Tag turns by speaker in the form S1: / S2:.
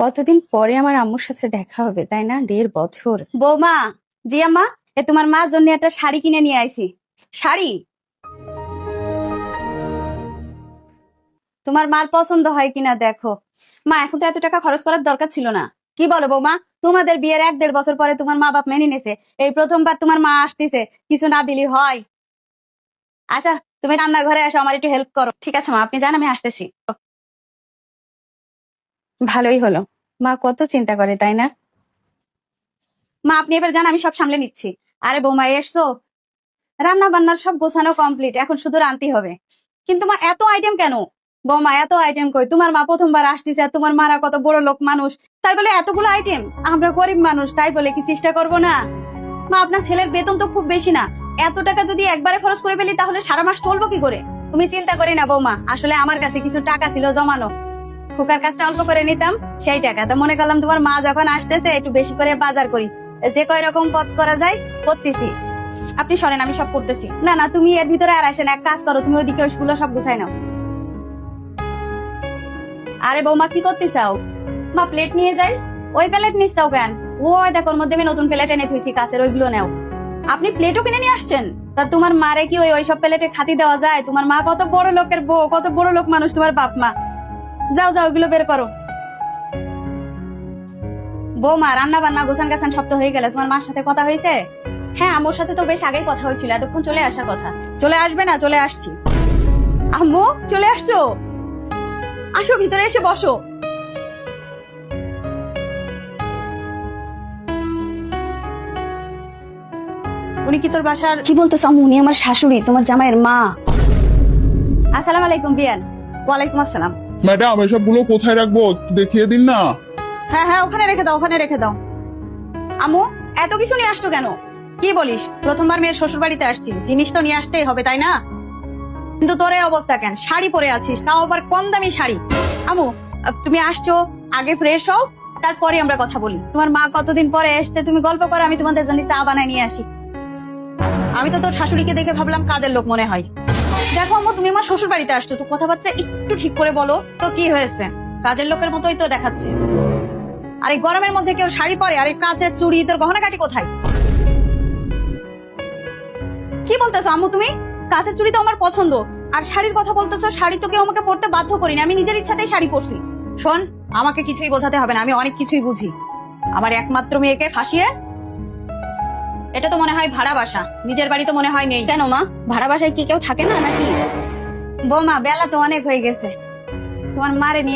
S1: কতদিন পরে আমার আম্মুর সাথে দেখা হবে, তাই না? 1.5 বছর।
S2: বৌমা, জি আম্মা, এ তোমার মার জন্য একটা শাড়ি কিনে নিয়ে আইছি। শাড়ি তোমার মার পছন্দ হয় কিনা দেখো। মা, এখন তো এত টাকা খরচ করার দরকার ছিল না। কি বলো বৌমা? তোমাদের বিয়ের 1-1.5 বছর পরে তোমার মা বাপ মেনে নিয়েছে, এই প্রথমবার তোমার মা আসতেছে, কিছু না দিলি হয়? আচ্ছা, তুমি রান্নাঘরে আসো, আমার একটু হেল্প করো। ঠিক আছে মা, আপনি যান, আমি আসতেছি।
S1: ভালোই হলো, মা কত চিন্তা করে, তাই না?
S2: মা, আপনি এবার যান, আমি সব সামলে নিচ্ছি। আরে বৌমা, এসছো? রান্না বান্নার সব গোছানো কমপ্লিট, এখন শুধু রান্তি হবে। কিন্তু মা, এত আইটেম কেন? বৌমা, এত আইটেম কই? তোমার মা প্রথমবার আসতেছে, আর তোমার মারা কত বড় লোক মানুষ, তাই বলে এতগুলো আইটেম? আমরা গরিব মানুষ, তাই বলে কি চেষ্টা করব না? মা, আপনার ছেলের বেতন তো খুব বেশি না, এত টাকা যদি একবারে খরচ করে ফেলি তাহলে সারা মাস চলবো কি করে? তুমি চিন্তা করি না বৌমা, আসলে আমার কাছে কিছু টাকা ছিল জমানো, খোকার কাছে অল্প করে নিতাম, সেই টাকা তো মনে করলাম তোমার মা যখন আসতেছে একটু বেশি করে বাজার করি, যে কয় রকম পথ করা যায় করতেছি। আপনি সরেন, আমি সব করতেছি। না না, তুমি এর ভিতরে আর আসেন, এক কাজ করো, তুমি ওইদিকে ওইগুলো সব গুছাই নাও। আরে বৌমা, কি করতে চাও? মা, প্লেট নিয়ে যাই। ওই প্লেট নিচ্ছাও কেন? ওই দেখো, ওর মধ্যে আমি নতুন প্লেট এনে থুইছি কাছের, ওইগুলো নাও। আপনি প্লেটও কিনে নিয়ে আসছেন? তা তোমার মারে কি ওইসব প্লেটে খাতি দেওয়া যায়? তোমার মা কত বড় লোকের বউ, কত বড় লোক মানুষ তোমার বাপ মা। যাও যাও, ওইগুলো বের করো। বৌমা, রান্না বান্না গোছান গাছান সব তো হয়ে গেলে, তোমার মার সাথে কথা হয়েছে? হ্যাঁ, আমার সাথে তো বেশ আগেই কথা হয়েছিল, এতক্ষণ চলে আসার কথা। চলে আসবে না? চলে আসছি। আম্মু, চলে আসছো? আসো, ভিতরে এসে বসো। উনি কি তোর বাসার? কি বলতেছ আম্মু? উনি আমার শাশুড়ি, তোমার জামাইয়ের মা। আসসালামু আলাইকুম বিয়ান। ওয়ালাইকুম আসসালাম।
S3: ম্যাডাম, এসবগুলো কোথায় রাখবো দেখিয়ে দিন না।
S2: হ্যাঁ হ্যাঁ, ওখানে রেখে দাও, ওখানে রেখে দাও। আম্মু, এত কিছু নিয়ে আসছো কেন? কি বলিস, প্রথমবার মেয়ের শ্বশুর বাড়িতে আসছি, জিনিস তো নিয়ে আসতেই হবে, তাই না? কিন্তু তোর এই অবস্থা কেন? শাড়ি পরে আছিস, তাও আবার কম দামি শাড়ি। আম্মু, তুমি আসছো, আগে ফ্রেশ হও, তারপরে আমরা কথা বলি। তোমার মা কতদিন পরে এসছে, তুমি গল্প করো, আমি তোমাদের জন্য চা বানায় নিয়ে আসি। আমি তো তোর শাশুড়িকে দেখে ভাবলাম কাজের লোক মনে হয়। দেখো আম্মু, তুমি আমার শ্বশুর বাড়িতে আসছো, তো কথাবার্তা একটু ঠিক করে বলো তো। কি হয়েছে? কাজের লোকের মতোই তো দেখাচ্ছে। আর এই গরমের মধ্যে কেউ শাড়ি পরে? আর এই কাচের চুড়ি, তোর গহনাগাটি কোথায়? কি বলতেছো আম্মু তুমি? কাচের চুড়ি তো আমার পছন্দ, আর শাড়ির কথা বলতেছো? শাড়ি তো কেউ আমাকে পরতে বাধ্য করিনি, আমি নিজের ইচ্ছাতেই শাড়ি পরছি। শোন, আমাকে কিছুই বোঝাতে হবে না, আমি অনেক কিছুই বুঝি। আমার একমাত্র মেয়েকে ফাঁসিয়ে, এটা তো মনে হয় ভাড়া বাসা, নিজের বাড়ি তো মনে হয় নেই। কেন মা, ভাড়া বাসায় কি কেউ থাকে না নাকি? বৌমা, বেলা তো অনেক হয়ে গেছে, তোমার মারে নিয়ে